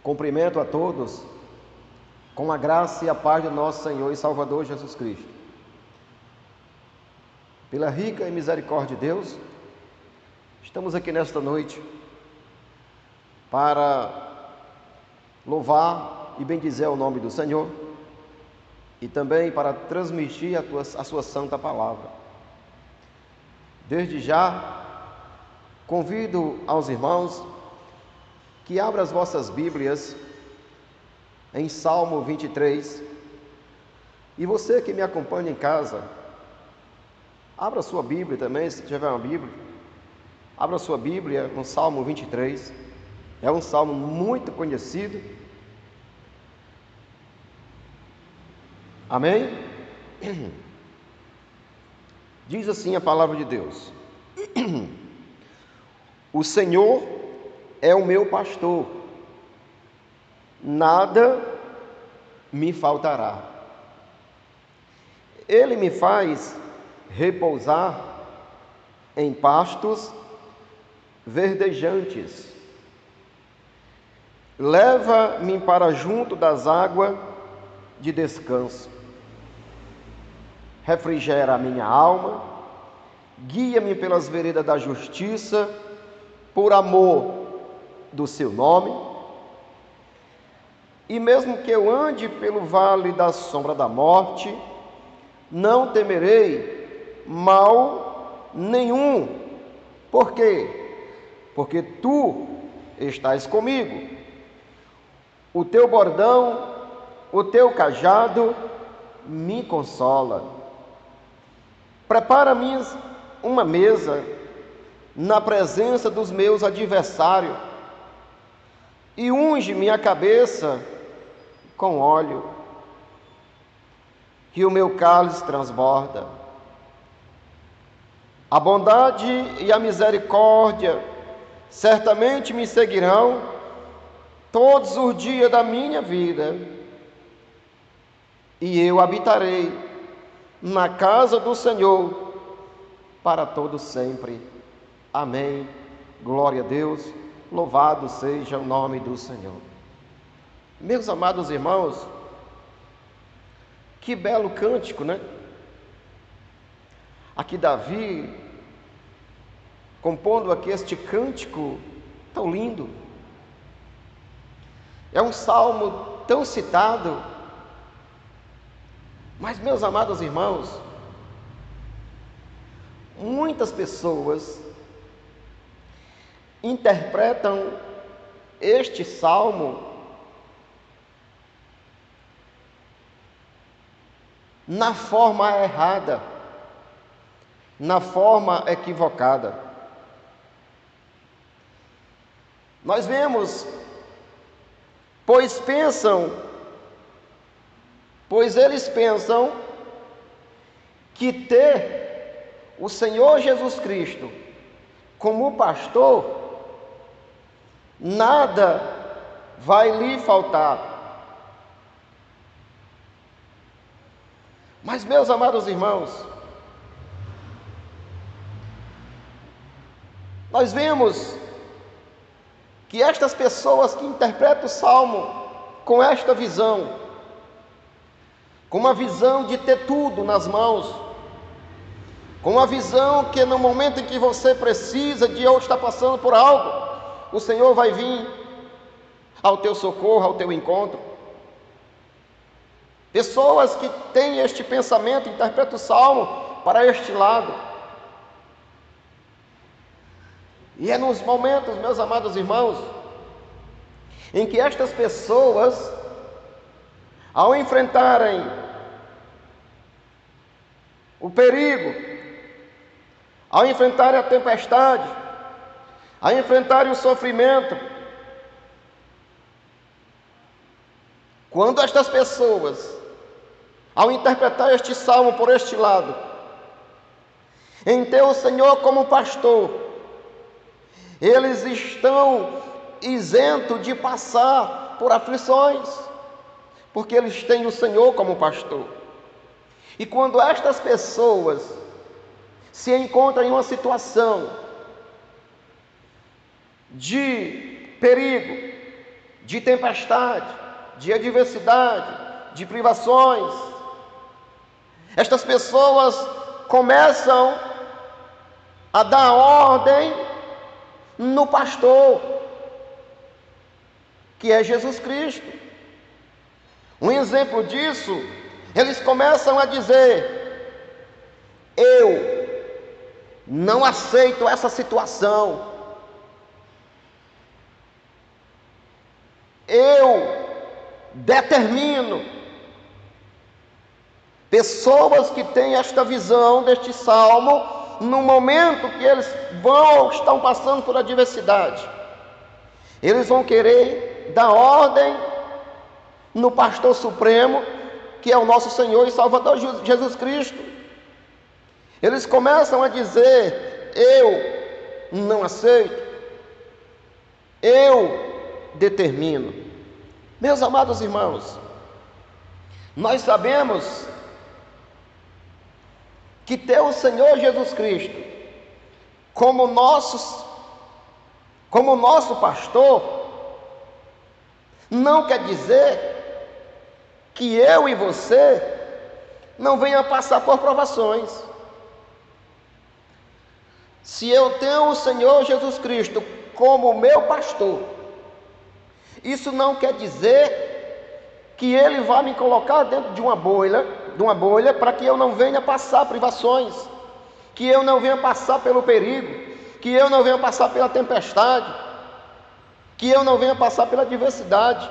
Cumprimento a todos com a graça e a paz do nosso Senhor e Salvador Jesus Cristo. Pela rica e misericórdia de Deus, estamos aqui nesta noite para louvar e bendizer o nome do Senhor e também para transmitir a sua santa palavra. Desde já, convido aos irmãos que abram as vossas Bíblias em Salmo 23. E você que me acompanha em casa, abra a sua Bíblia também, se tiver uma Bíblia. Abra a sua Bíblia no Salmo 23. É um salmo muito conhecido. Amém? Diz assim a palavra de Deus: O Senhor é o meu pastor, nada me faltará. Ele me faz repousar em pastos verdejantes. Leva-me para junto das águas de descanso. Refrigera a minha alma, guia-me pelas veredas da justiça, por amor do seu nome. E mesmo que eu ande pelo vale da sombra da morte, não temerei mal nenhum. Por quê? Porque tu estás comigo. O teu bordão, o teu cajado me consola. Prepara-me uma mesa na presença dos meus adversários e unge minha cabeça com óleo, que o meu cálice transborda. A bondade e a misericórdia certamente me seguirão todos os dias da minha vida, e eu habitarei na casa do Senhor para todo sempre. Amém. Glória a Deus. Louvado seja o nome do Senhor. Meus amados irmãos, que belo cântico, né? Aqui Davi, compondo aqui este cântico tão lindo. É um salmo tão citado. Mas, meus amados irmãos, muitas pessoas interpretam este salmo na forma errada, na forma equivocada. Nós vemos, pois eles pensam que ter o Senhor Jesus Cristo como pastor, nada vai lhe faltar. Mas, meus amados irmãos, nós vemos que estas pessoas que interpretam o Salmo com esta visão, com uma visão de ter tudo nas mãos, com uma visão que no momento em que você precisa de ou está passando por algo, o Senhor vai vir ao teu socorro, ao teu encontro. Pessoas que têm este pensamento, interpretam o Salmo para este lado. E é nos momentos, meus amados irmãos, em que estas pessoas, ao enfrentarem o perigo, ao enfrentarem a tempestade, ao enfrentarem o sofrimento, quando estas pessoas, ao interpretar este salmo por este lado, em ter o Senhor como pastor, eles estão isentos de passar por aflições, porque eles têm o Senhor como pastor. E quando estas pessoas se encontram em uma situação de perigo, de tempestade, de adversidade, de privações. Estas pessoas começam a dar ordem no pastor, que é Jesus Cristo. Um exemplo disso, eles começam a dizer: eu não aceito essa situação, eu determino. Pessoas que têm esta visão deste salmo, no momento que eles estão passando por adversidade, eles vão querer dar ordem no pastor supremo, que é o nosso Senhor e Salvador Jesus Cristo. Eles começam a dizer: eu não aceito, eu determino. Meus amados irmãos, nós sabemos que ter o Senhor Jesus Cristo como nosso pastor não quer dizer que eu e você não venha passar por provações. Se eu tenho o Senhor Jesus Cristo como meu pastor, isso não quer dizer que Ele vai me colocar dentro de uma bolha para que eu não venha passar privações, que eu não venha passar pelo perigo, que eu não venha passar pela tempestade, que eu não venha passar pela adversidade.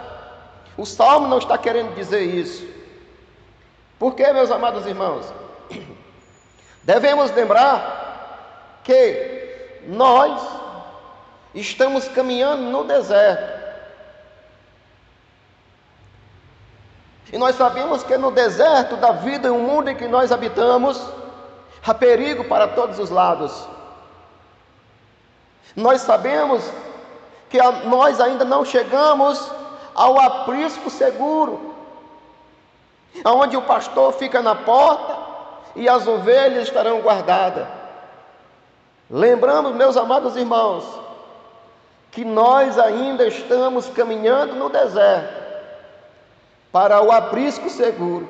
O Salmo não está querendo dizer isso. Porque, meus amados irmãos, devemos lembrar que nós estamos caminhando no deserto. E nós sabemos que no deserto da vida e o mundo em que nós habitamos, há perigo para todos os lados. Nós sabemos que nós ainda não chegamos ao aprisco seguro, onde o pastor fica na porta e as ovelhas estarão guardadas. Lembramos, meus amados irmãos, que nós ainda estamos caminhando no deserto para o aprisco seguro.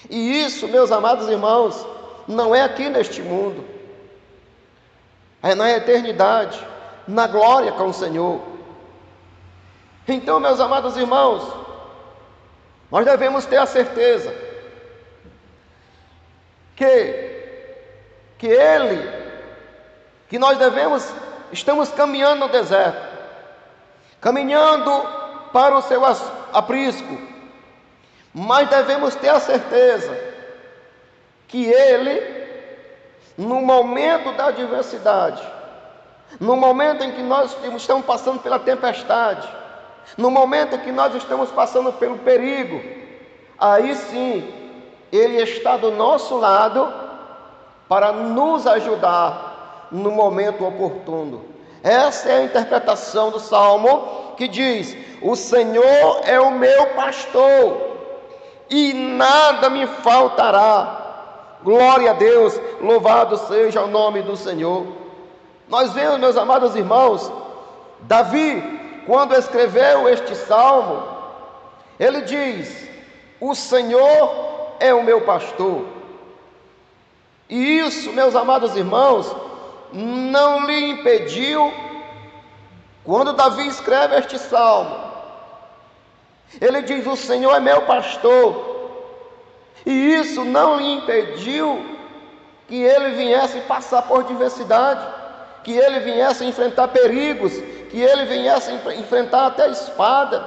E isso, meus amados irmãos, não é aqui neste mundo, é na eternidade, na glória com o Senhor. Então, meus amados irmãos, nós devemos ter a certeza que nós estamos caminhando no deserto, caminhando para o seu aprisco, mas devemos ter a certeza que Ele, no momento da adversidade, no momento em que nós estamos passando pela tempestade, no momento em que nós estamos passando pelo perigo, aí sim, Ele está do nosso lado para nos ajudar no momento oportuno. Essa é a interpretação do Salmo que diz: o Senhor é o meu pastor e nada me faltará. Glória a Deus, louvado seja o nome do Senhor. Nós vemos, meus amados irmãos, Davi, quando escreveu este salmo, ele diz: o Senhor é o meu pastor. E isso, meus amados irmãos, não lhe impediu, quando Davi escreve este salmo, ele diz: o Senhor é meu pastor. E isso não lhe impediu que ele viesse passar por diversidade, que ele viesse enfrentar perigos, que ele viesse enfrentar até a espada.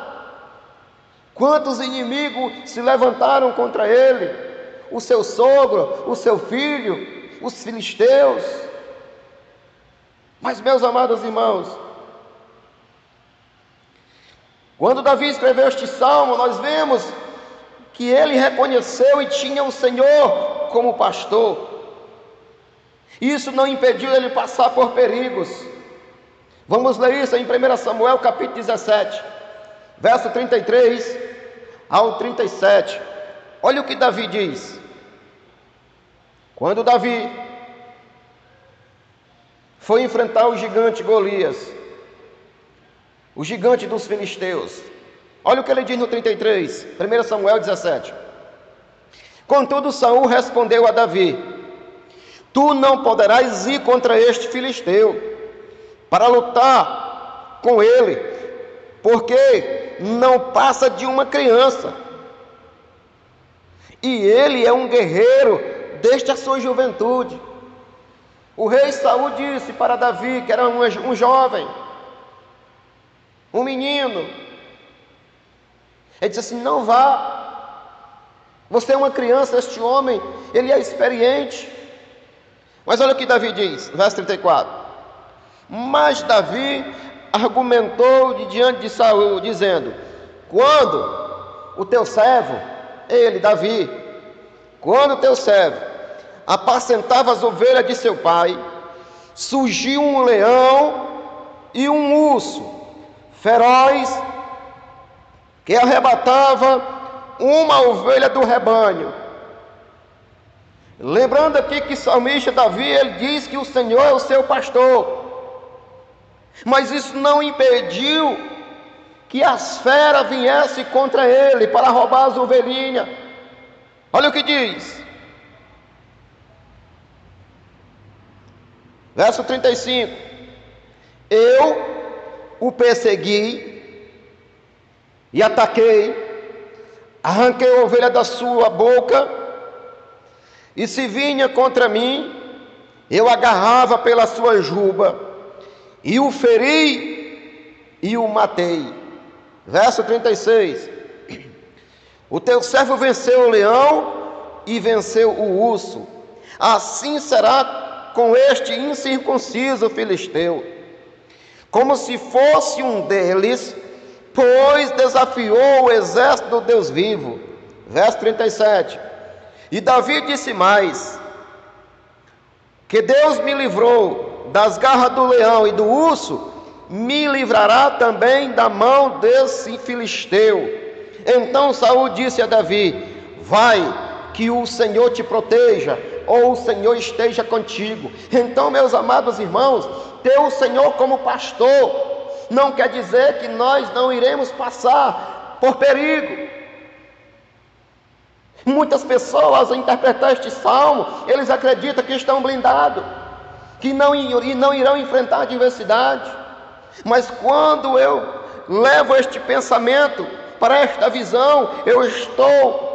Quantos inimigos se levantaram contra ele? O seu sogro, o seu filho, os filisteus. Mas, meus amados irmãos, quando Davi escreveu este salmo, nós vemos que ele reconheceu e tinha o Senhor como pastor. Isso não impediu ele passar por perigos. Vamos ler isso em 1 Samuel capítulo 17, verso 33 ao 37. Olha o que Davi diz. Quando Davi foi enfrentar o gigante Golias, o gigante dos filisteus. Olha o que ele diz no 33, 1 Samuel 17. Contudo, Saul respondeu a Davi: tu não poderás ir contra este filisteu para lutar com ele, porque não passa de uma criança, e ele é um guerreiro desde a sua juventude. O rei Saul disse para Davi, que era um jovem, um menino, ele disse assim: não vá, você é uma criança, este homem, ele é experiente. Mas olha o que Davi diz, verso 34. Mas Davi argumentou diante de Saul, dizendo: quando o teu servo, ele, Davi, quando o teu servo apacentava as ovelhas de seu pai, surgiu um leão e um urso feroz que arrebatava uma ovelha do rebanho. Lembrando aqui que o salmista Davi, ele diz que o Senhor é o seu pastor, mas isso não impediu que as feras viessem contra ele para roubar as ovelhinhas. Olha o que diz, verso 35: eu o persegui e ataquei, arranquei a ovelha da sua boca, e se vinha contra mim, eu agarrava pela sua juba, e o feri e o matei. Verso 36: o teu servo venceu o leão e venceu o urso, assim será com este incircunciso filisteu, como se fosse um deles, pois desafiou o exército do Deus vivo. Verso 37: e Davi disse mais: que Deus me livrou das garras do leão e do urso, me livrará também da mão desse filisteu. Então Saul disse a Davi: vai, que o Senhor te proteja, ou o Senhor esteja contigo. Então, meus amados irmãos, ter o Senhor como pastor não quer dizer que nós não iremos passar por perigo. Muitas pessoas, ao interpretar este salmo, eles acreditam que estão blindados, que não irão enfrentar adversidade. Mas quando eu levo este pensamento para esta visão, eu estou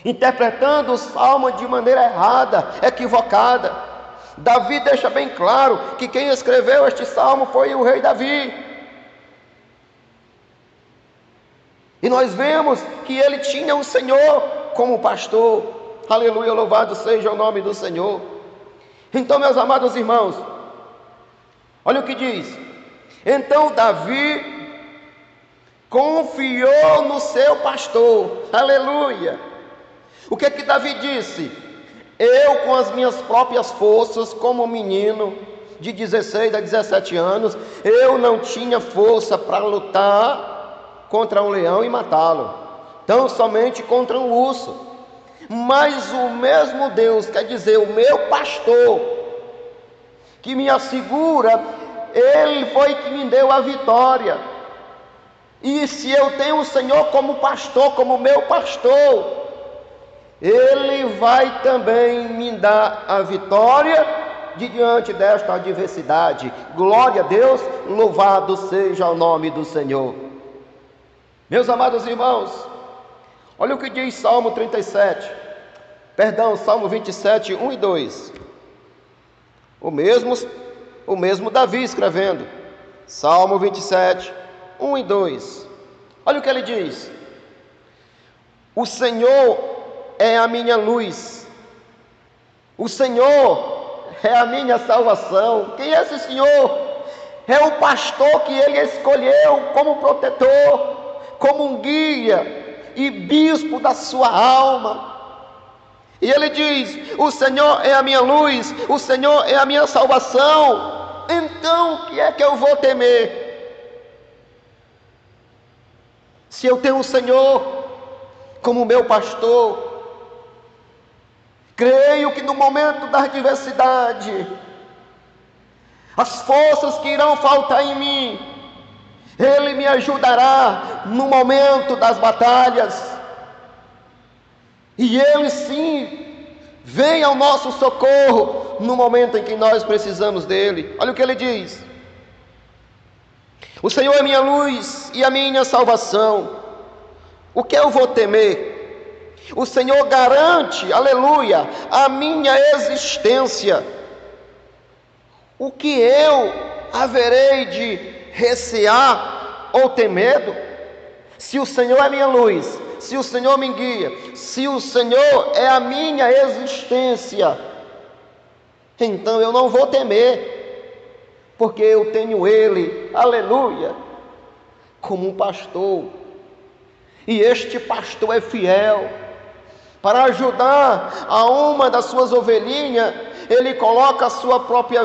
interpretando o salmo de maneira errada, equivocada. Davi deixa bem claro que quem escreveu este salmo foi o rei Davi. E nós vemos que ele tinha o Senhor como pastor. Aleluia, louvado seja o nome do Senhor. Então, meus amados irmãos, olha o que diz: então Davi confiou no seu pastor. Aleluia. O que que Davi disse? Eu, com as minhas próprias forças, como menino de 16 a 17 anos, eu não tinha força para lutar contra um leão e matá-lo, tão somente contra um urso. Mas o mesmo Deus, quer dizer, o meu pastor, que me assegura, ele foi que me deu a vitória. E se eu tenho o Senhor como pastor, como meu pastor, ele vai também me dar a vitória diante desta adversidade. Glória a Deus, louvado seja o nome do Senhor. Meus amados irmãos, olha o que diz Salmo 27, 1 e 2. O mesmo Davi escrevendo. Salmo 27, 1 e 2. Olha o que ele diz: o Senhor é a minha luz, o Senhor é a minha salvação. Quem é esse Senhor? É o pastor que ele escolheu como protetor, como um guia e bispo da sua alma. E ele diz: o Senhor é a minha luz, o Senhor é a minha salvação. Então o que é que eu vou temer? Se eu tenho o Senhor como meu pastor, creio que no momento da adversidade, as forças que irão faltar em mim, Ele me ajudará no momento das batalhas. E Ele sim vem ao nosso socorro no momento em que nós precisamos dele. Olha o que ele diz: o Senhor é minha luz e a minha salvação. O que eu vou temer? O Senhor garante, aleluia, a minha existência. O que eu haverei de recear ou ter medo? Se o Senhor é minha luz, se o Senhor me guia, se o Senhor é a minha existência, então eu não vou temer, porque eu tenho Ele, aleluia, como um pastor. E este pastor é fiel. Para ajudar a uma das suas ovelhinhas, ele coloca a sua própria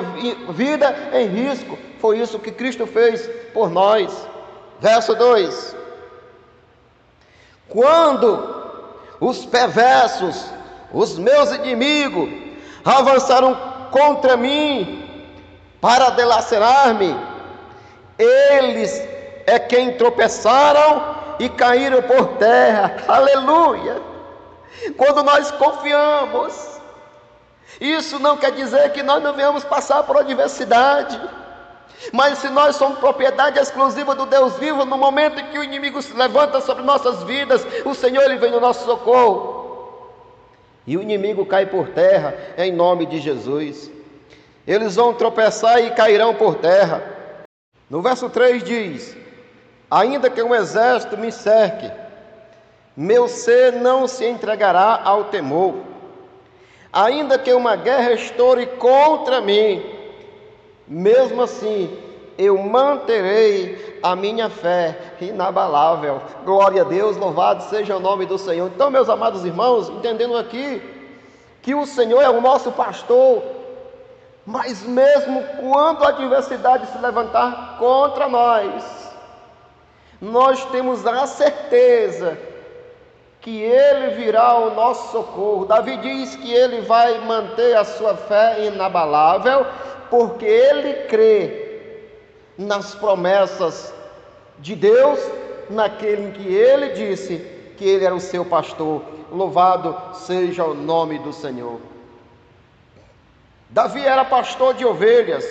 vida em risco. Foi isso que Cristo fez por nós. Verso 2: quando os perversos, os meus inimigos, avançaram contra mim para dilacerar-me, eles é quem tropeçaram e caíram por terra. Aleluia! Quando nós confiamos, isso não quer dizer que nós não venhamos passar por adversidade, mas se nós somos propriedade exclusiva do Deus vivo, no momento em que o inimigo se levanta sobre nossas vidas, o Senhor ele vem no nosso socorro, e o inimigo cai por terra em nome de Jesus. Eles vão tropeçar e cairão por terra. No verso 3 diz: ainda que um exército me cerque, meu ser não se entregará ao temor. Ainda que uma guerra estoure contra mim, mesmo assim eu manterei a minha fé inabalável. Glória a Deus, louvado seja o nome do Senhor. Então, meus amados irmãos, entendendo aqui que o Senhor é o nosso pastor, mas mesmo quando a adversidade se levantar contra nós temos a certeza que Ele virá ao nosso socorro. Davi diz que ele vai manter a sua fé inabalável, porque ele crê nas promessas de Deus, naquele em que ele disse que ele era o seu pastor. Louvado seja o nome do Senhor. Davi era pastor de ovelhas,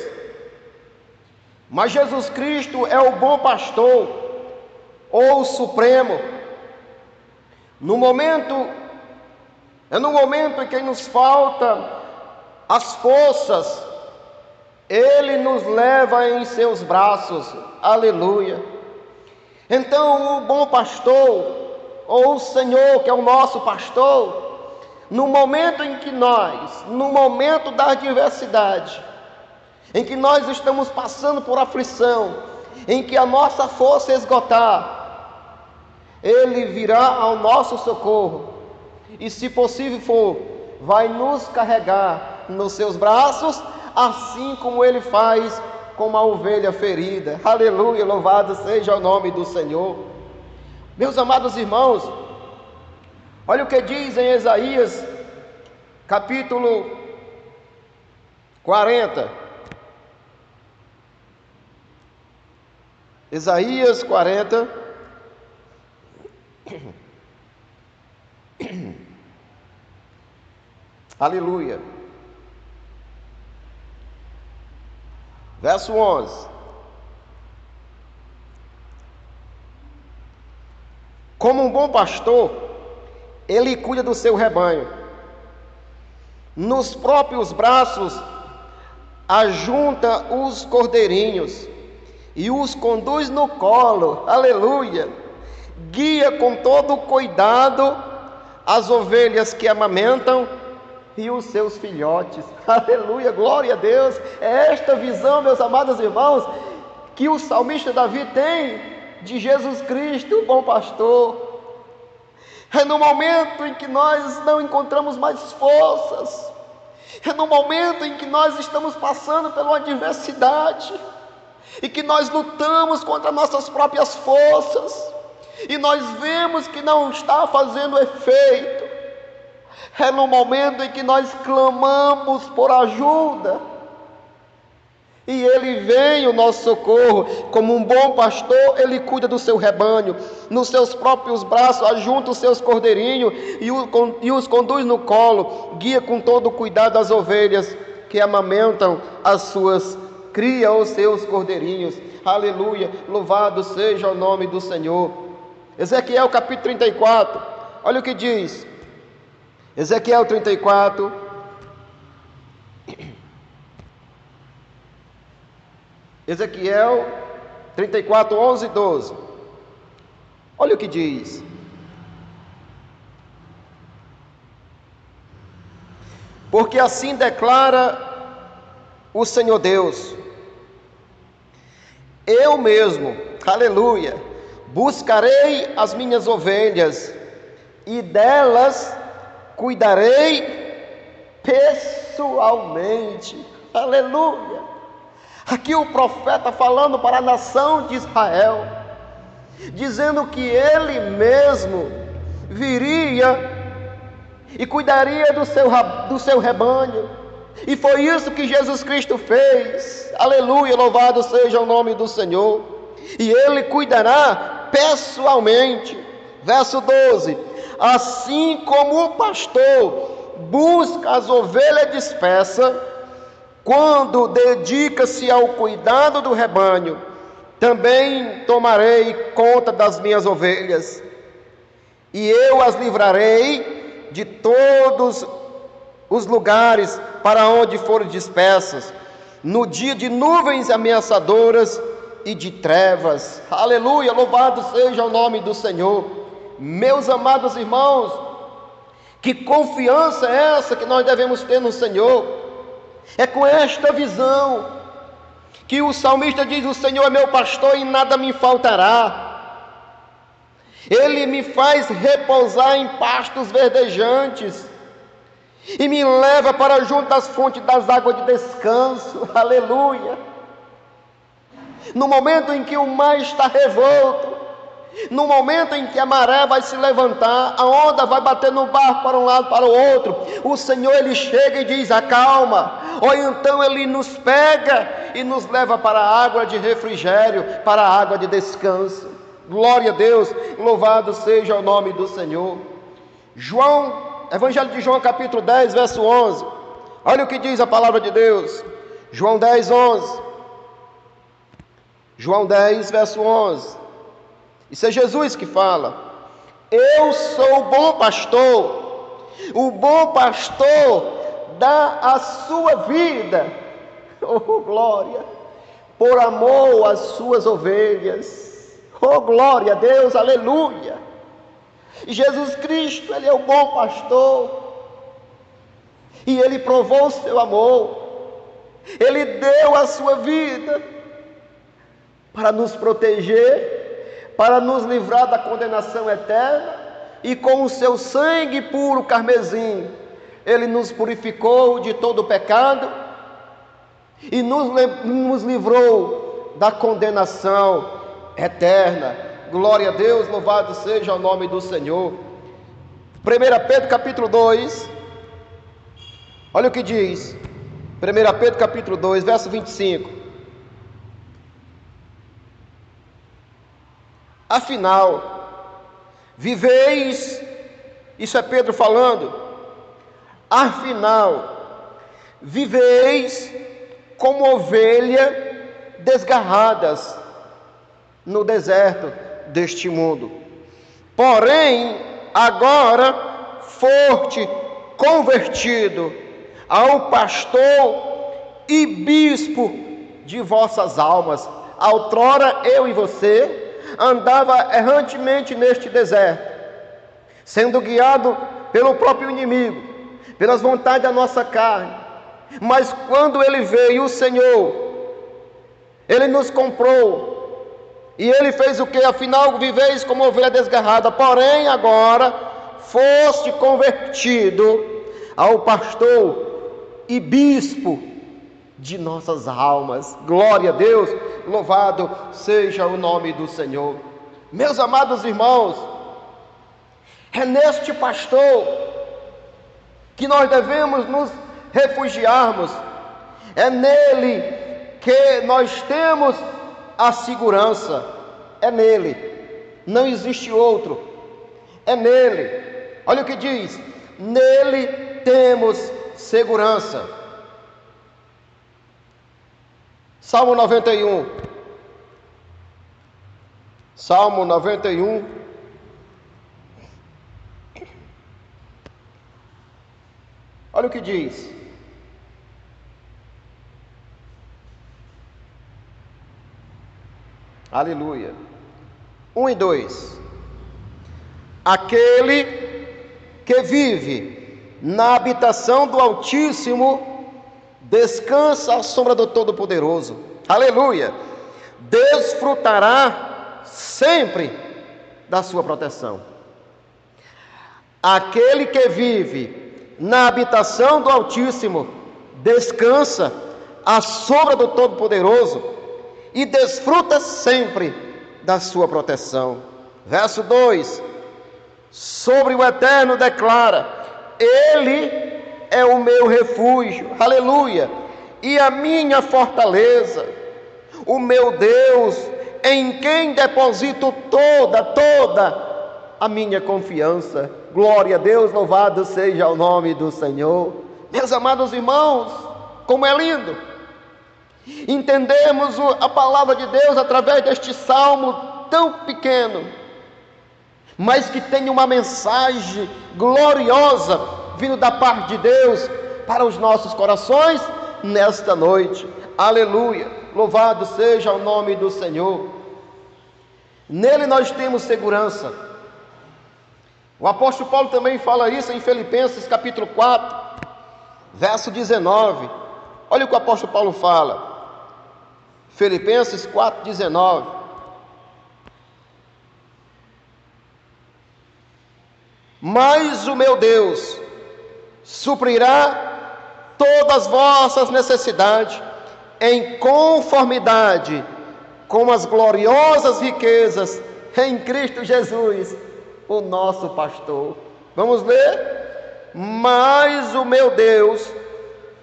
mas Jesus Cristo é o bom pastor, ou o supremo. No momento em que nos falta as forças, Ele nos leva em seus braços, aleluia. Então o bom pastor, ou o Senhor que é o nosso pastor, no momento da adversidade, em que nós estamos passando por aflição, em que a nossa força esgotar, Ele virá ao nosso socorro, e se possível for, vai nos carregar nos seus braços, assim como Ele faz com uma ovelha ferida. Aleluia, louvado seja o nome do Senhor. Meus amados irmãos, olha o que diz em Isaías, capítulo 40. Isaías 40. Aleluia. Verso 11. Como um bom pastor, ele cuida do seu rebanho. Nos próprios braços ajunta os cordeirinhos e os conduz no colo. Aleluia. Guia com todo cuidado as ovelhas que amamentam e os seus filhotes. Aleluia, glória a Deus. É esta visão, meus amados irmãos, que o salmista Davi tem de Jesus Cristo, o bom pastor. É no momento em que nós não encontramos mais forças, é no momento em que nós estamos passando por uma adversidade, e que nós lutamos contra nossas próprias forças, e nós vemos que não está fazendo efeito. É no momento em que nós clamamos por ajuda, E Ele vem ao nosso socorro. Como um bom pastor, Ele cuida do seu rebanho. Nos seus próprios braços, ajunta os seus cordeirinhos e os conduz no colo. Guia com todo o cuidado as ovelhas que amamentam as suas crias, os seus cordeirinhos. Aleluia, louvado seja o nome do Senhor. Ezequiel capítulo 34, olha o que diz. Ezequiel 34. Ezequiel 34, 11 e 12. Olha o que diz. Porque assim declara o Senhor Deus: eu mesmo, aleluia, buscarei as minhas ovelhas e delas cuidarei pessoalmente. Aleluia. Aqui o profeta falando para a nação de Israel, dizendo que ele mesmo viria e cuidaria do seu rebanho. E foi isso que Jesus Cristo fez. Aleluia, louvado seja o nome do Senhor. E Ele cuidará pessoalmente. Verso 12: assim como o pastor busca as ovelhas dispersas, quando dedica-se ao cuidado do rebanho, também tomarei conta das minhas ovelhas, e eu as livrarei de todos os lugares para onde forem dispersas, no dia de nuvens ameaçadoras e de trevas. Aleluia, louvado seja o nome do Senhor. Meus amados irmãos, que confiança é essa que nós devemos ter no Senhor? É com esta visão que o salmista diz: o Senhor é meu pastor e nada me faltará. Ele me faz repousar em pastos verdejantes e me leva para junto das fontes das águas de descanso. Aleluia. No momento em que o mar está revolto, no momento em que a maré vai se levantar, a onda vai bater no barco para um lado para o outro, o Senhor Ele chega e diz: acalma. Ou então Ele nos pega e nos leva para a água de refrigério, para a água de descanso. Glória a Deus, louvado seja o nome do Senhor. Evangelho de João capítulo 10, verso 11. Olha o que diz a palavra de Deus. João 10, 11. João 10, verso 11. Isso é Jesus que fala: eu sou o bom pastor. O bom pastor dá a sua vida, oh glória, por amor às suas ovelhas. Oh glória a Deus, aleluia. E Jesus Cristo, Ele é o bom pastor, e Ele provou o seu amor, Ele deu a sua vida para nos proteger, para nos livrar da condenação eterna, e com o seu sangue puro carmesim, Ele nos purificou de todo o pecado, e nos livrou da condenação eterna. Glória a Deus, louvado seja o nome do Senhor. 1 Pedro capítulo 2, olha o que diz. 1 Pedro capítulo 2, verso 25. Afinal, viveis, isso é Pedro falando, afinal, viveis como ovelha desgarradas no deserto deste mundo. Porém, agora foste convertido ao pastor e bispo de vossas almas. Outrora eu e você andava errantemente neste deserto, sendo guiado pelo próprio inimigo, pelas vontades da nossa carne. Mas quando Ele veio, o Senhor, Ele nos comprou, e Ele fez o que? Afinal, viveis como ovelha desgarrada. Porém, agora foste convertido ao pastor e bispo de nossas almas. Glória a Deus, louvado seja o nome do Senhor. Meus amados irmãos, é neste pastor que nós devemos nos refugiarmos, é nele que nós temos a segurança, é nele, não existe outro, é nele. Olha o que diz: nele temos segurança. Salmo 91. Salmo 91. Olha o que diz: aleluia. 1 e 2. Aquele que vive na habitação do Altíssimo descansa à sombra do Todo-Poderoso. Aleluia. Desfrutará sempre da sua proteção. Aquele que vive na habitação do Altíssimo descansa à sombra do Todo-Poderoso e desfruta sempre da sua proteção. Verso 2: sobre o Eterno declara: Ele é o meu refúgio, aleluia, e a minha fortaleza, o meu Deus, em quem deposito toda a minha confiança. Glória a Deus, louvado seja o nome do Senhor. Meus amados irmãos, como é lindo entendemos a palavra de Deus através deste salmo tão pequeno, mas que tem uma mensagem gloriosa vindo da parte de Deus para os nossos corações nesta noite. Aleluia, louvado seja o nome do Senhor. Nele nós temos segurança. O apóstolo Paulo também fala isso em Filipenses capítulo 4, verso 19. Olha o que o apóstolo Paulo fala. Filipenses 4, 19. Mas o meu Deus suprirá todas as vossas necessidades em conformidade com as gloriosas riquezas em Cristo Jesus, o nosso pastor. Vamos ler? Mas o meu Deus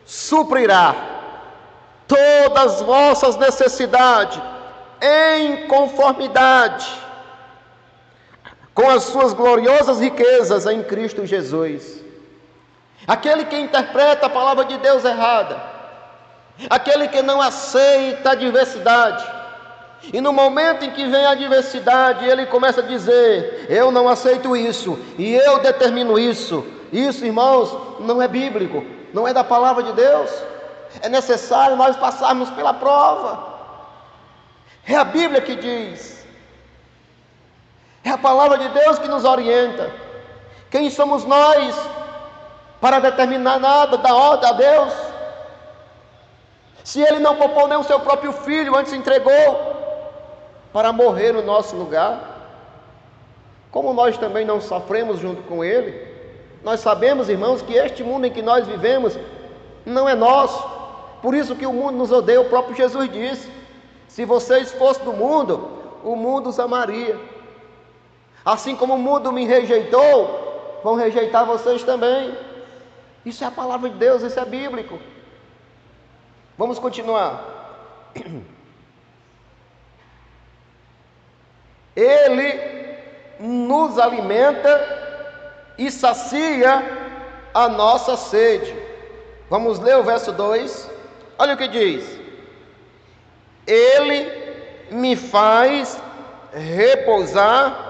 suprirá todas as vossas necessidades em conformidade com as suas gloriosas riquezas em Cristo Jesus. Aquele que interpreta a palavra de Deus errada, aquele que não aceita a diversidade, e no momento em que vem a diversidade, ele começa a dizer: eu não aceito isso, e eu determino isso. Isso, irmãos, não é bíblico, não é da palavra de Deus. É necessário nós passarmos pela prova. É a Bíblia que diz, é a palavra de Deus que nos orienta. Quem somos nós para determinar nada da ordem a Deus? Se Ele não poupou nem o seu próprio filho, antes entregou para morrer no nosso lugar, como nós também não sofremos junto com Ele? Nós sabemos, irmãos, que este mundo em que nós vivemos não é nosso. Por isso que o mundo nos odeia. O próprio Jesus disse: se vocês fossem do mundo, o mundo os amaria. Assim como o mundo me rejeitou, vão rejeitar vocês também. Isso é a palavra de Deus, isso é bíblico. Vamos continuar. Ele nos alimenta e sacia a nossa sede. Vamos ler o verso 2. Olha o que diz: Ele me faz repousar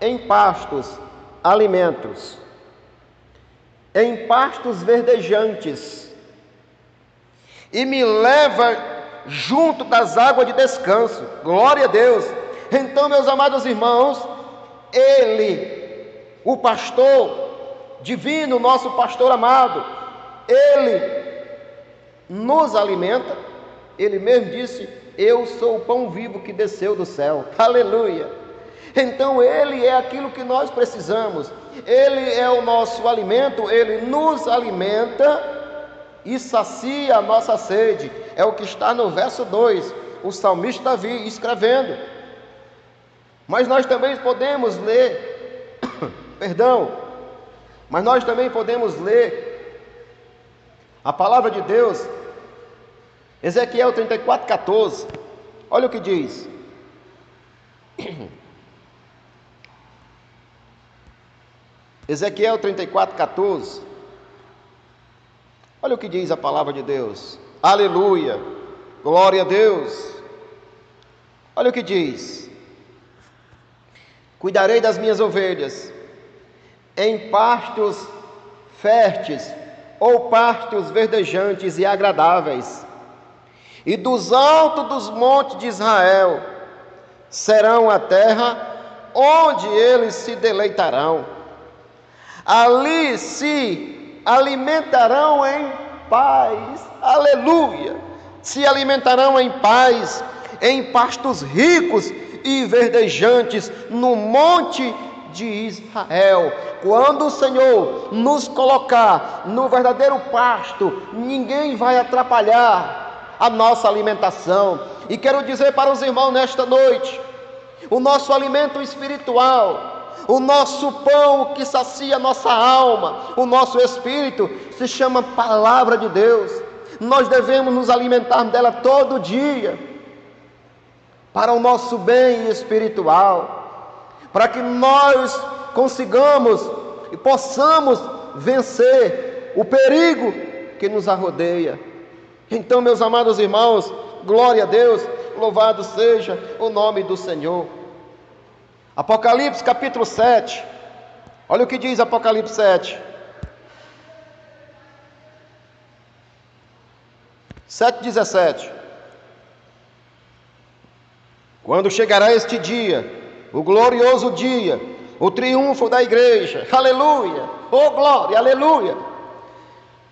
em pastos, alimentos, em pastos verdejantes, e me leva junto das águas de descanso. Glória a Deus. Então, meus amados irmãos, Ele, o pastor divino, nosso pastor amado, Ele nos alimenta. Ele mesmo disse: eu sou o pão vivo que desceu do céu. Aleluia. Então Ele é aquilo que nós precisamos. Ele é o nosso alimento. Ele nos alimenta e sacia a nossa sede. É o que está no verso 2. O salmista está escrevendo. Mas nós também podemos ler mas nós também podemos ler a palavra de Deus Ezequiel 34:14. Olha o que diz. Ezequiel 34:14. Olha o que diz a palavra de Deus. Aleluia, glória a Deus. Olha o que diz: cuidarei das minhas ovelhas em pastos férteis ou pastos verdejantes e agradáveis, e dos altos dos montes de Israel serão a terra onde eles se deleitarão. Ali se alimentarão em paz. Aleluia! Se alimentarão em paz, em pastos ricos e verdejantes no monte de Israel. Quando o Senhor nos colocar no verdadeiro pasto, ninguém vai atrapalhar a nossa alimentação. E quero dizer para os irmãos nesta noite: o nosso alimento espiritual, o nosso pão que sacia nossa alma, o nosso espírito, se chama Palavra de Deus. Nós devemos nos alimentar dela todo dia, para o nosso bem espiritual, para que nós consigamos e possamos vencer o perigo que nos arrodeia. Então, meus amados irmãos, glória a Deus, louvado seja o nome do Senhor. Apocalipse capítulo 7, olha o que diz Apocalipse 7. 7:17. Quando chegará este dia, o glorioso dia, o triunfo da igreja, aleluia, oh glória, aleluia,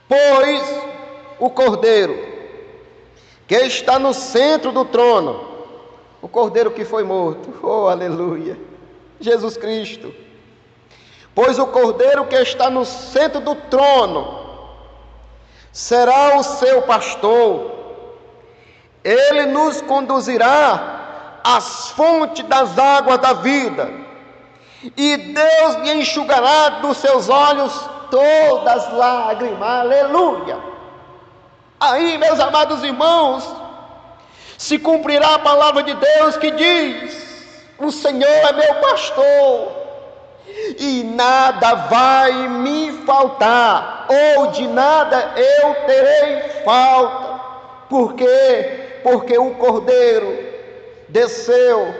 pois o Cordeiro que está no centro do trono, o Cordeiro que foi morto, oh aleluia, Jesus Cristo, pois o Cordeiro que está no centro do trono será o seu pastor. Ele nos conduzirá às fontes das águas da vida, e Deus lhe enxugará dos seus olhos todas as lágrimas. Aleluia! Aí, meus amados irmãos, se cumprirá a palavra de Deus que diz: o Senhor é meu pastor e nada vai me faltar, ou de nada eu terei falta. Por quê? Porque o Cordeiro desceu,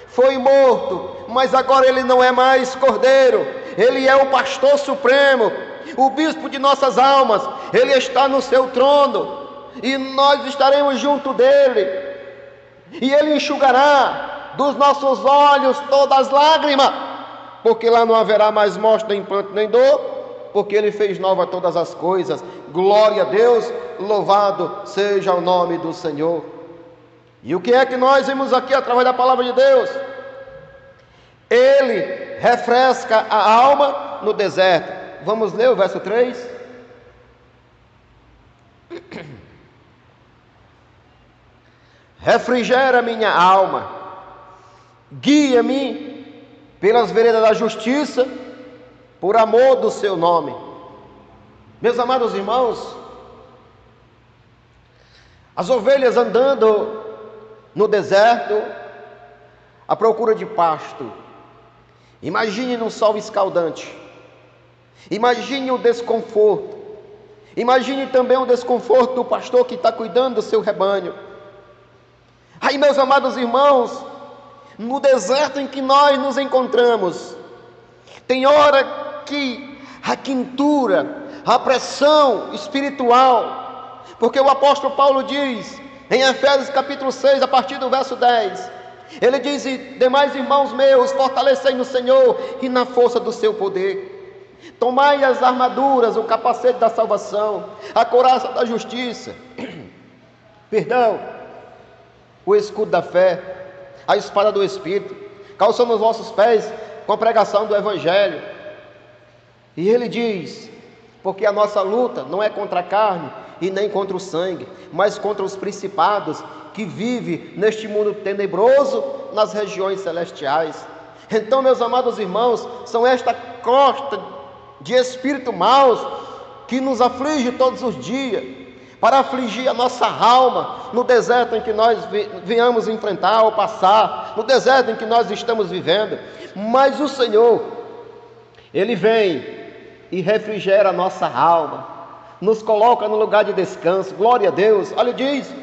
foi morto, mas agora ele não é mais Cordeiro, ele é o pastor supremo, o bispo de nossas almas. Ele está no seu trono e nós estaremos junto dele, e ele enxugará dos nossos olhos todas as lágrimas, porque lá não haverá mais morte, nem pranto, nem dor, porque ele fez nova todas as coisas. Glória a Deus, louvado seja o nome do Senhor. E o que é que nós vimos aqui através da palavra de Deus? Ele refresca a alma no deserto. Vamos ler o verso 3? Refrigera minha alma, guia-me pelas veredas da justiça, por amor do seu nome. Meus amados irmãos, as ovelhas andando no deserto à procura de pasto. Imagine no sol escaldante, imagine o desconforto, imagine também o desconforto do pastor que está cuidando do seu rebanho. Aí, meus amados irmãos, no deserto em que nós nos encontramos, tem hora que a quentura, a pressão espiritual, porque o apóstolo Paulo diz em Efésios capítulo 6, a partir do verso 10, ele diz: e demais irmãos meus, fortalecei no Senhor e na força do seu poder, tomai as armaduras, o capacete da salvação, a couraça da justiça, o escudo da fé, a espada do Espírito, calçando os vossos pés com a pregação do Evangelho. E ele diz: porque a nossa luta não é contra a carne e nem contra o sangue, mas contra os principados que vivem neste mundo tenebroso, nas regiões celestiais. Então, meus amados irmãos, são esta crosta de espírito maus que nos aflige todos os dias, para afligir a nossa alma no deserto em que nós venhamos enfrentar ou passar, no deserto em que nós estamos vivendo. Mas o Senhor, Ele vem e refrigera a nossa alma, nos coloca no lugar de descanso. Glória a Deus. Olha, diz: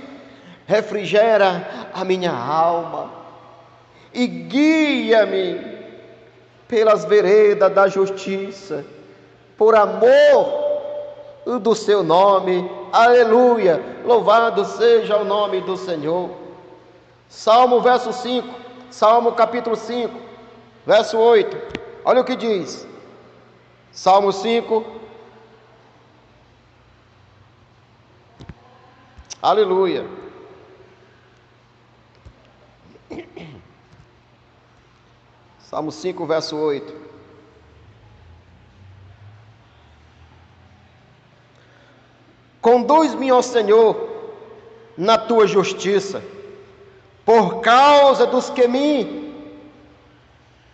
refrigera a minha alma e guia-me pelas veredas da justiça, por amor do seu nome. Aleluia, louvado seja o nome do Senhor. Salmo verso 5, Salmo capítulo 5, verso 8, olha o que diz. Salmo 5, aleluia. Salmo 5, verso 8. Conduz-me, ó Senhor, na tua justiça, por causa dos que me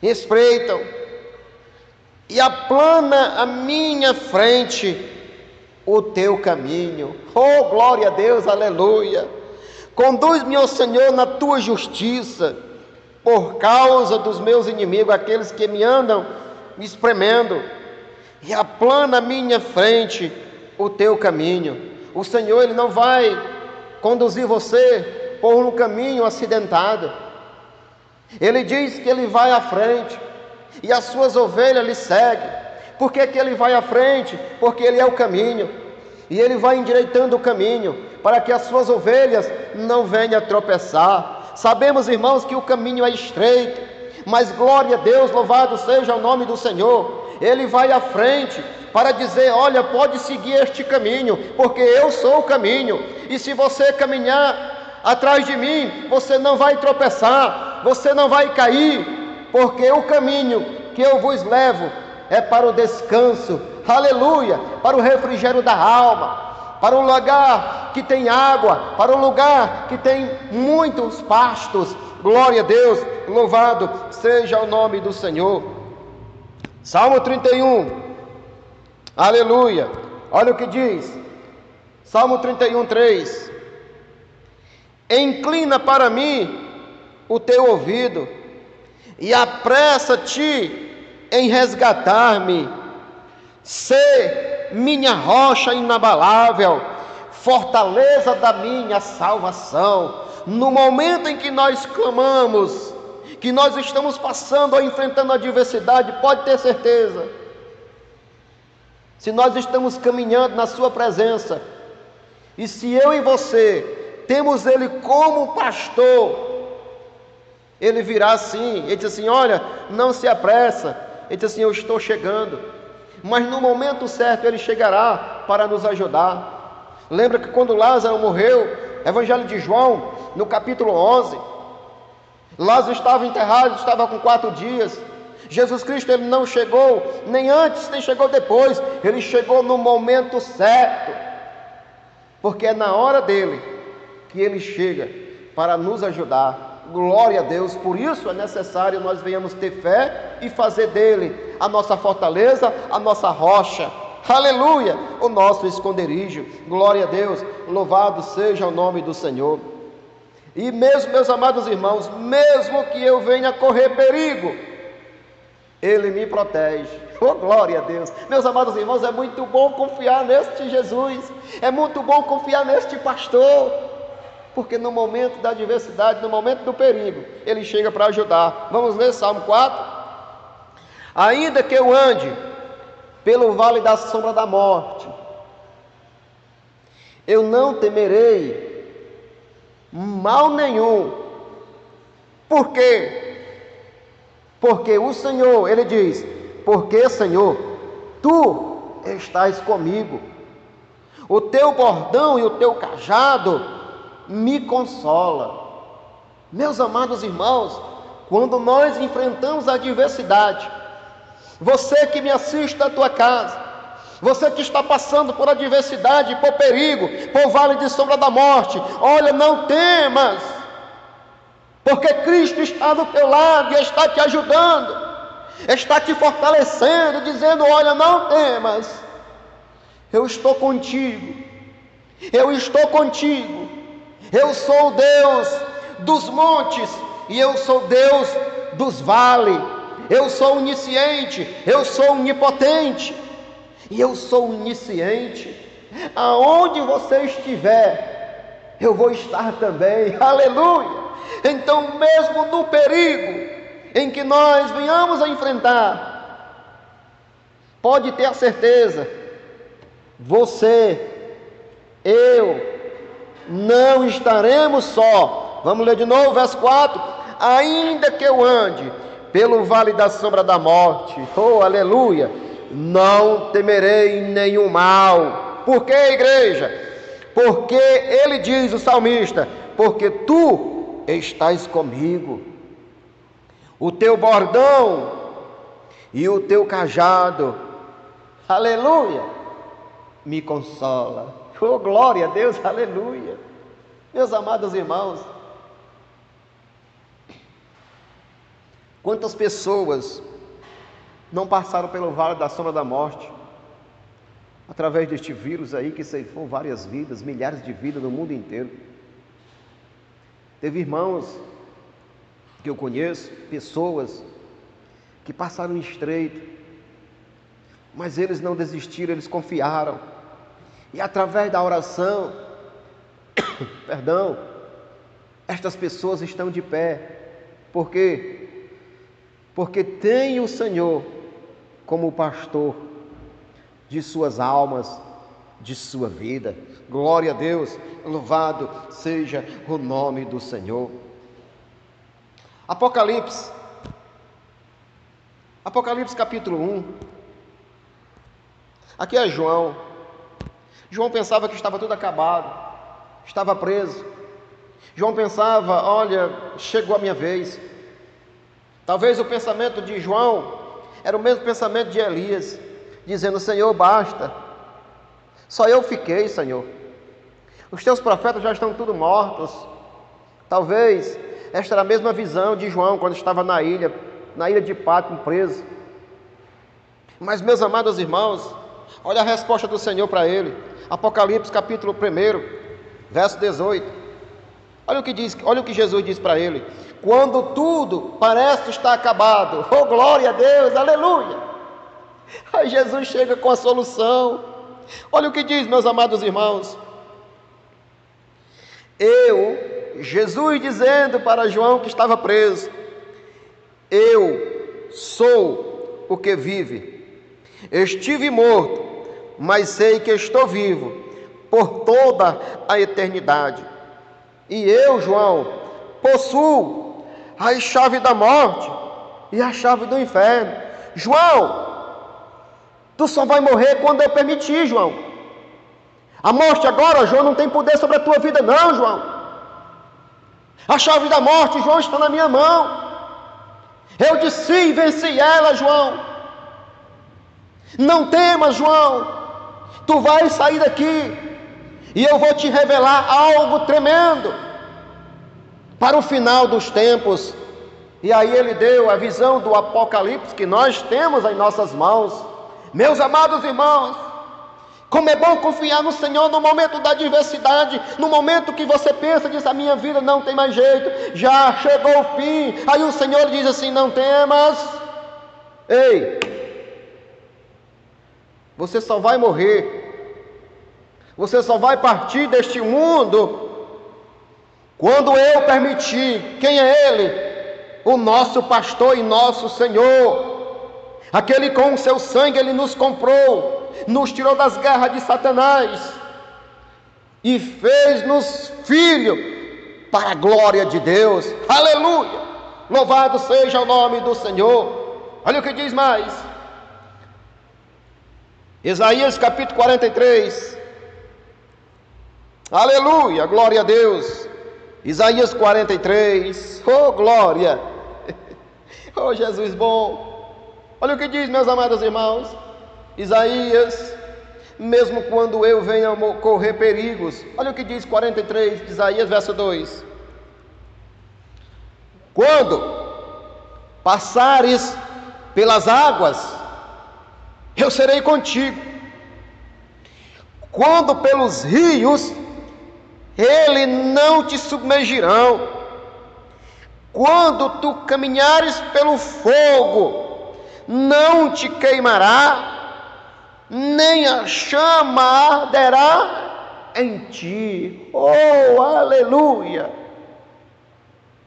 espreitam, e aplana a minha frente o teu caminho. Oh, glória a Deus, aleluia. Conduz-me, ó Senhor, na tua justiça, por causa dos meus inimigos, aqueles que me andam me espremendo, e aplana a minha frente o teu caminho. O Senhor, Ele não vai conduzir você por um caminho acidentado. Ele diz que Ele vai à frente e as suas ovelhas lhe seguem. Por que que Ele vai à frente? Porque Ele é o caminho, e Ele vai endireitando o caminho para que as suas ovelhas não venham a tropeçar. Sabemos, irmãos, que o caminho é estreito, mas glória a Deus, louvado seja o nome do Senhor. Ele vai à frente para dizer: olha, pode seguir este caminho, porque eu sou o caminho, e se você caminhar atrás de mim, você não vai tropeçar, você não vai cair, porque o caminho que eu vos levo é para o descanso, aleluia, para o refrigério da alma, para um lugar que tem água, para um lugar que tem muitos pastos. Glória a Deus, louvado seja o nome do Senhor. Salmo 31, aleluia, olha o que diz, Salmo 31, 3, inclina para mim o teu ouvido, e apressa-te em resgatar-me, sê minha rocha inabalável, fortaleza da minha salvação. No momento em que nós clamamos, que nós estamos passando ou enfrentando a adversidade, pode ter certeza, se nós estamos caminhando na sua presença, e se eu e você temos Ele como pastor, Ele virá assim. Ele diz assim: olha, não se apressa. Ele diz assim: eu estou chegando. Mas no momento certo Ele chegará para nos ajudar. Lembra que quando Lázaro morreu, Evangelho de João, no capítulo 11, Lázaro estava enterrado, estava com 4 dias. Jesus Cristo, Ele não chegou nem antes, nem chegou depois. Ele chegou no momento certo, porque é na hora dele que Ele chega para nos ajudar. Glória a Deus. Por isso é necessário nós venhamos ter fé e fazer dele a nossa fortaleza, a nossa rocha, aleluia, o nosso esconderijo. Glória a Deus, louvado seja o nome do Senhor. E mesmo, meus amados irmãos, mesmo que eu venha correr perigo, Ele me protege. Oh, glória a Deus. Meus amados irmãos, é muito bom confiar neste Jesus, é muito bom confiar neste pastor, porque no momento da adversidade, no momento do perigo, Ele chega para ajudar. Vamos ler Salmo 4? Ainda que eu ande pelo vale da sombra da morte, eu não temerei mal nenhum. Por quê? Porque o Senhor, Ele diz: porque, Senhor, Tu estás comigo, o Teu bordão e o Teu cajado me consola. Meus amados irmãos, quando nós enfrentamos a adversidade, você que me assiste da tua casa, você que está passando por adversidade, por perigo, por vale de sombra da morte, olha, não temas, porque Cristo está do teu lado e está te ajudando, está te fortalecendo, dizendo: olha, não temas, eu estou contigo, Eu estou contigo. Eu sou o Deus dos montes e eu sou Deus dos vales. Eu sou onisciente, eu sou onipotente e eu sou onisciente. Aonde você estiver, eu vou estar também. Aleluia! Então, mesmo no perigo em que nós venhamos a enfrentar, pode ter a certeza, você, eu, não estaremos só. Vamos ler de novo, verso 4. Ainda que eu ande pelo vale da sombra da morte, oh aleluia, não temerei nenhum mal. Por que, igreja? Porque ele diz, o salmista, porque tu estás comigo, o teu bordão e o teu cajado, aleluia, me consola. Oh glória a Deus, aleluia. Meus amados irmãos, quantas pessoas não passaram pelo vale da sombra da morte, através deste vírus aí que ceifou várias vidas, milhares de vidas no mundo inteiro. Teve irmãos que eu conheço, pessoas que passaram estreito, mas eles não desistiram, eles confiaram, e através da oração, perdão, estas pessoas estão de pé. Por quê? Porque tem o Senhor como pastor de suas almas, de sua vida. Glória a Deus, louvado seja o nome do Senhor. Apocalipse capítulo 1. Aqui é João. João pensava que estava tudo acabado, estava preso. João pensava, olha, chegou a minha vez. Talvez o pensamento de João era o mesmo pensamento de Elias, dizendo, Senhor, basta, só eu fiquei, Senhor, os teus profetas já estão todos mortos. Talvez esta era a mesma visão de João quando estava na ilha de Patmos, preso. Mas, meus amados irmãos, olha a resposta do Senhor para ele. Apocalipse capítulo 1, verso 18. Olha o que Jesus diz para ele. Quando tudo parece estar acabado, oh glória a Deus, aleluia, aí Jesus chega com a solução. Olha o que diz, meus amados irmãos. Jesus dizendo para João que estava preso, eu sou o que vive. Estive morto, mas sei que estou vivo por toda a eternidade. E eu, João, possuo a chave da morte e a chave do inferno. João, tu só vai morrer quando eu permitir, João. A morte agora, João, não tem poder sobre a tua vida não, João. A chave da morte, João, está na minha mão. Eu disse e venci ela, João. Não temas, João. Tu vais sair daqui e eu vou te revelar algo tremendo para o final dos tempos. E aí ele deu a visão do Apocalipse que nós temos em nossas mãos. Meus amados irmãos, como é bom confiar no Senhor no momento da adversidade, no momento que você pensa, diz, a minha vida não tem mais jeito, já chegou o fim. Aí o Senhor diz assim, não temas. Ei, você só vai morrer, você só vai partir deste mundo quando eu permitir. Quem é Ele? O nosso pastor e nosso Senhor, aquele com o seu sangue Ele nos comprou, nos tirou das garras de Satanás e fez-nos filhos para a glória de Deus. Aleluia! Louvado seja o nome do Senhor. Olha o que diz mais. Isaías capítulo 43. Aleluia, glória a Deus. Isaías 43. Oh glória. Oh Jesus bom. Olha o que diz, meus amados irmãos. Isaías, mesmo quando eu venha correr perigos. Olha o que diz 43 de Isaías, verso 2. Quando passares pelas águas, eu serei contigo. quando pelos rios, ele não te submergirão. Quando tu caminhares pelo fogo, não te queimará, nem a chama arderá em ti. Oh, aleluia!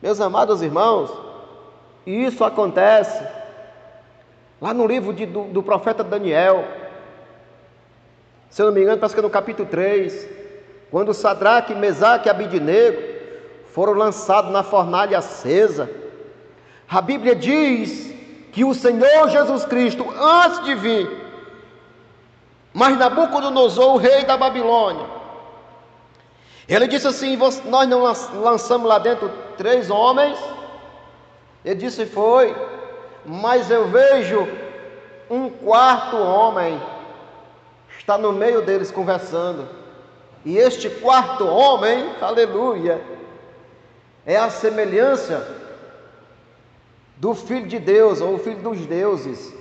Meus amados irmãos, isso acontece lá no livro do profeta Daniel. Se eu não me engano, parece que é no capítulo 3, quando Sadraque, Mesaque e Abidnego foram lançados na fornalha acesa. A Bíblia diz que o Senhor Jesus Cristo, antes de vir, mas Nabucodonosor, o rei da Babilônia, ele disse assim: nós não lançamos lá dentro 3 homens? Ele disse: foi, mas eu vejo um 4º homem, está no meio deles conversando, e este 4º homem, aleluia, é a semelhança do Filho de Deus, ou o Filho dos deuses.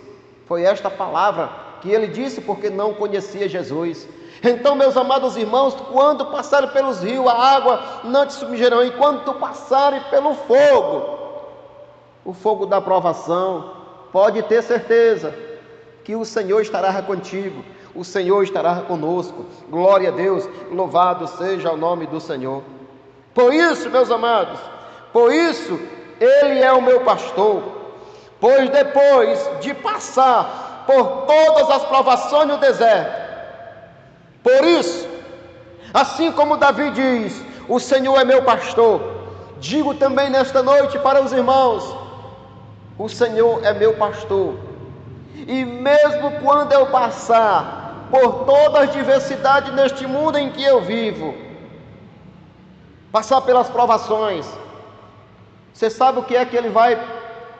Foi esta palavra que ele disse, porque não conhecia Jesus. Então, meus amados irmãos, quando passarem pelos rios, a água não te submergirão, e quando tu passares pelo fogo, o fogo da provação, pode ter certeza que o Senhor estará contigo, o Senhor estará conosco. Glória a Deus, louvado seja o nome do Senhor. Por isso, meus amados, por isso Ele é o meu pastor, pois depois de passar por todas as provações no deserto, por isso, assim como Davi diz: o Senhor é meu pastor, digo também nesta noite para os irmãos: o Senhor é meu pastor, e mesmo quando eu passar por todas as diversidades neste mundo em que eu vivo, passar pelas provações, você sabe o que é que Ele vai,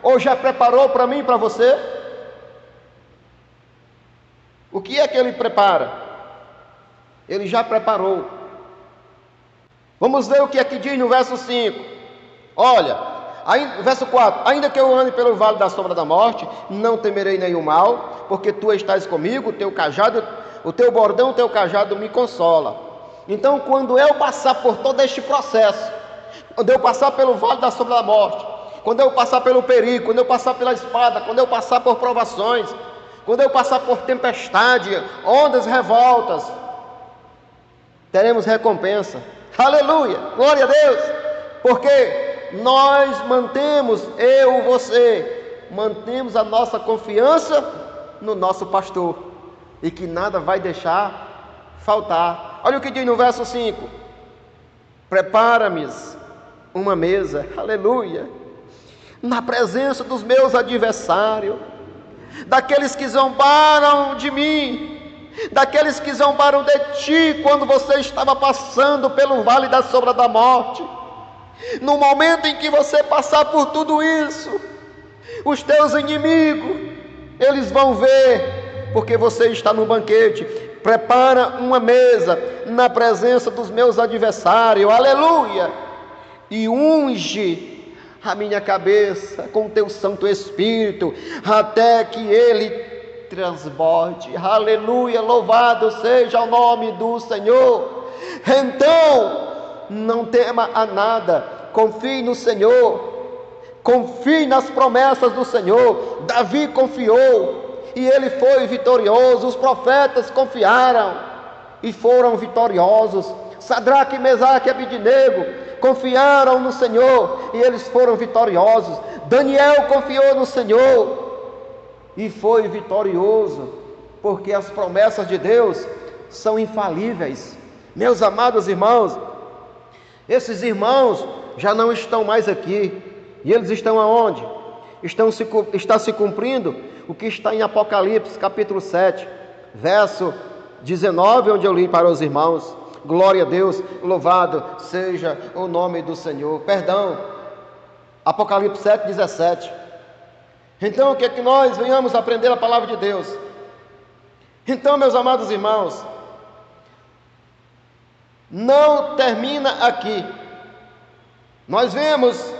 ou já preparou para mim e para você? O que é que Ele prepara? Ele já preparou. Vamos ver o que é que diz no verso 5. Olha, verso 4: ainda que eu ande pelo vale da sombra da morte, não temerei nenhum mal, porque tu estás comigo, o teu cajado, o teu bordão, o teu cajado me consola. Então, quando eu passar por todo este processo, quando eu passar pelo vale da sombra da morte, quando eu passar pelo perigo, quando eu passar pela espada, quando eu passar por provações, quando eu passar por tempestade, ondas revoltas, teremos recompensa. Aleluia, glória a Deus, porque nós mantemos, eu, você, mantemos a nossa confiança no nosso pastor, e que nada vai deixar faltar. Olha o que diz no verso 5: prepara-me uma mesa, aleluia, na presença dos meus adversários, daqueles que zombaram de mim, daqueles que zombaram de ti quando você estava passando pelo vale da sombra da morte. No momento em que você passar por tudo isso, os teus inimigos, eles vão ver, porque você está no banquete. Prepara uma mesa na presença dos meus adversários, aleluia, e unge a minha cabeça com o teu Santo Espírito, até que ele transborde. Aleluia, louvado seja o nome do Senhor. Então, não tema a nada, confie no Senhor, confie nas promessas do Senhor. Davi confiou e ele foi vitorioso. Os profetas confiaram e foram vitoriosos. Sadraque, Mesaque e Abidnego confiaram no Senhor e eles foram vitoriosos. Daniel confiou no Senhor e foi vitorioso, porque as promessas de Deus são infalíveis. Meus amados irmãos, esses irmãos já não estão mais aqui, e eles estão aonde? Está se cumprindo o que está em Apocalipse capítulo 7, verso 19, onde eu li para os irmãos. Glória a Deus, louvado seja o nome do Senhor. Apocalipse 7, 17. Então, o que é que nós venhamos aprender a palavra de Deus? Então, meus amados irmãos, não termina aqui. Nós vemos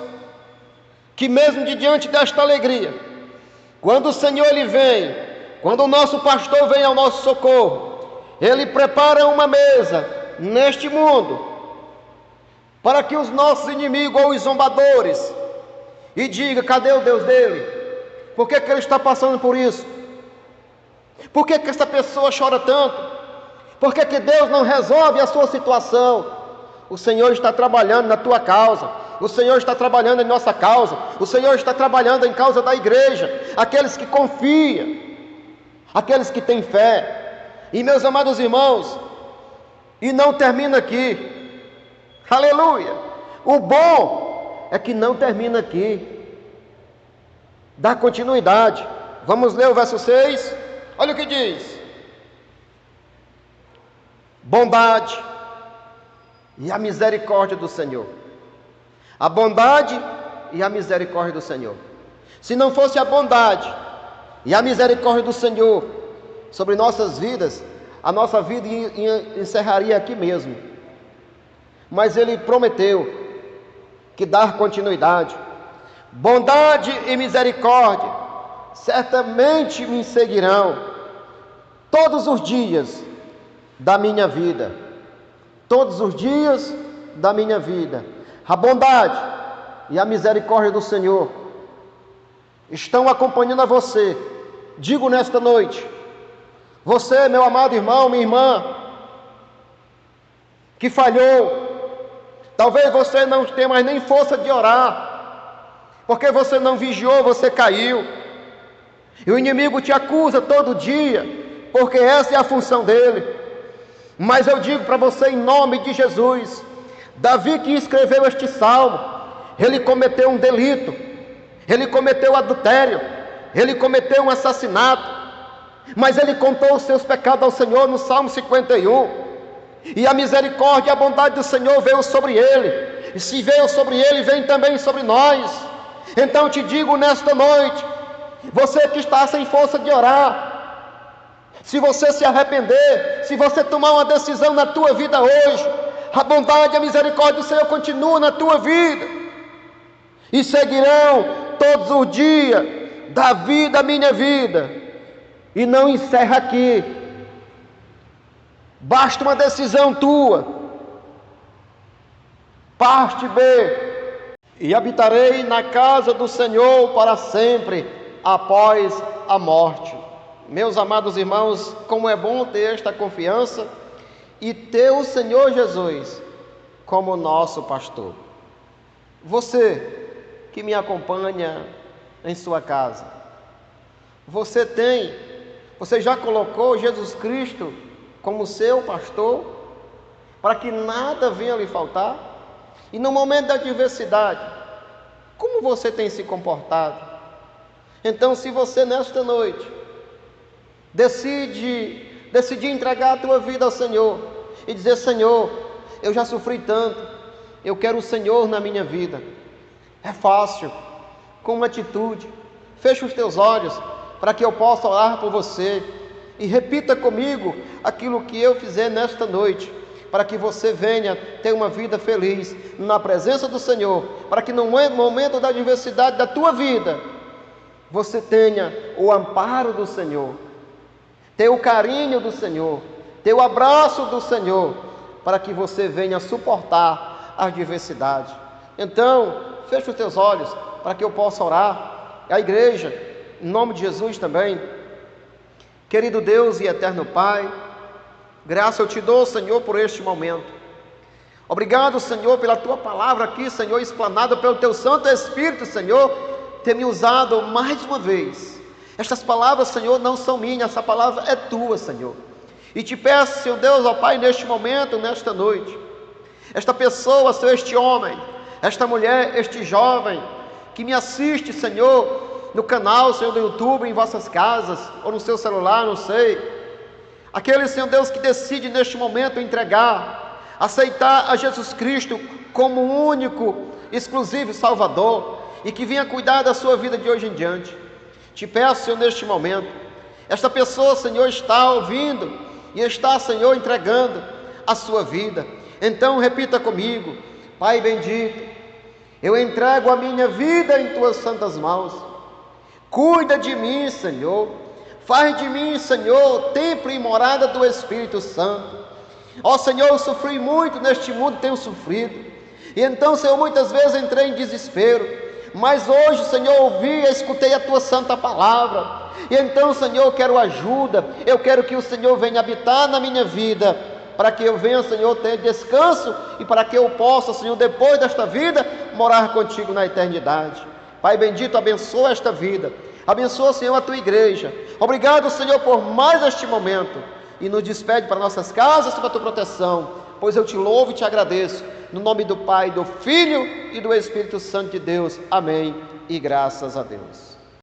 que mesmo de diante desta alegria, quando o Senhor ele vem, quando o nosso pastor vem ao nosso socorro, Ele prepara uma mesa neste mundo para que os nossos inimigos ou os zombadores e diga: cadê o Deus dele? Por que ele está passando por isso? Por que essa pessoa chora tanto? Por que Deus não resolve a sua situação? O Senhor está trabalhando na tua causa. O Senhor está trabalhando em nossa causa. O Senhor está trabalhando em causa da igreja. Aqueles que confiam, aqueles que têm fé. E meus amados irmãos, e não termina aqui. Aleluia! O bom é que não termina aqui. Dá continuidade. Vamos ler o verso 6. Olha o que diz: bondade e a misericórdia do Senhor. A bondade e a misericórdia do Senhor. Se não fosse a bondade e a misericórdia do Senhor sobre nossas vidas, a nossa vida encerraria aqui mesmo. Mas Ele prometeu que dar continuidade. Bondade e misericórdia certamente me seguirão todos os dias da minha vida. Todos os dias da minha vida. A bondade e a misericórdia do Senhor estão acompanhando a você. Digo nesta noite, você, meu amado irmão, minha irmã, que falhou, talvez você não tenha mais nem força de orar, porque você não vigiou, você caiu, e o inimigo te acusa todo dia, porque essa é a função dele. Mas eu digo para você, em nome de Jesus, Davi, que escreveu este salmo, ele cometeu um delito, ele cometeu adultério, ele cometeu um assassinato, mas ele contou os seus pecados ao Senhor no Salmo 51, e a misericórdia e a bondade do Senhor veio sobre ele, e se veio sobre ele, vem também sobre nós. Então te digo nesta noite, você que está sem força de orar, se você se arrepender, se você tomar uma decisão na tua vida hoje, a bondade e a misericórdia do Senhor continuam na tua vida e seguirão todos os dias da vida, minha vida, e não encerra aqui. Basta uma decisão tua. Parte B: e habitarei na casa do Senhor para sempre, após a morte. Meus amados irmãos, como é bom ter esta confiança e ter o Senhor Jesus como nosso pastor. Você que me acompanha em sua casa, você já colocou Jesus Cristo como seu pastor, para que nada venha lhe faltar? E no momento da adversidade, como você tem se comportado? Então, se você nesta noite decidir entregar a tua vida ao Senhor e dizer: Senhor, eu já sofri tanto, eu quero o Senhor na minha vida. É fácil, com uma atitude. Fecha os teus olhos para que eu possa orar por você e repita comigo aquilo que eu fizer nesta noite, para que você venha ter uma vida feliz na presença do Senhor, para que no momento da adversidade da tua vida você tenha o amparo do Senhor, ter o carinho do Senhor, ter o abraço do Senhor, para que você venha suportar a adversidade. Então, fecha os teus olhos para que eu possa orar. A igreja, em nome de Jesus também. Querido Deus e eterno Pai, graça eu te dou, Senhor, por este momento. Obrigado, Senhor, pela tua palavra aqui, Senhor, explanada pelo teu Santo Espírito, Senhor, ter me usado mais uma vez. Estas palavras, Senhor, não são minhas, essa palavra é tua, Senhor. E te peço, Senhor Deus, ó Pai, neste momento, nesta noite, esta pessoa, Senhor, este homem, esta mulher, este jovem, que me assiste, Senhor, no canal, Senhor, do YouTube, em vossas casas, ou no seu celular, não sei. Aquele, Senhor Deus, que decide neste momento entregar, aceitar a Jesus Cristo como único, exclusivo Salvador, e que venha cuidar da sua vida de hoje em diante. Te peço, Senhor, neste momento, esta pessoa, Senhor, está ouvindo e está, Senhor, entregando a sua vida. Então repita comigo: Pai bendito, eu entrego a minha vida em tuas santas mãos. Cuida de mim, Senhor. Faz de mim, Senhor, templo e morada do Espírito Santo. Ó Senhor, eu sofri muito neste mundo, tenho sofrido. E então, Senhor, muitas vezes entrei em desespero. Mas hoje, Senhor, ouvi e escutei a Tua santa palavra. E então, Senhor, eu quero ajuda. Eu quero que o Senhor venha habitar na minha vida, para que eu venha, Senhor, ter descanso e para que eu possa, Senhor, depois desta vida, morar contigo na eternidade. Pai bendito, abençoa esta vida. Abençoa, Senhor, a Tua igreja. Obrigado, Senhor, por mais este momento. E nos despede para nossas casas sob a Tua proteção, pois eu te louvo e te agradeço. No nome do Pai, do Filho e do Espírito Santo de Deus. Amém. E graças a Deus.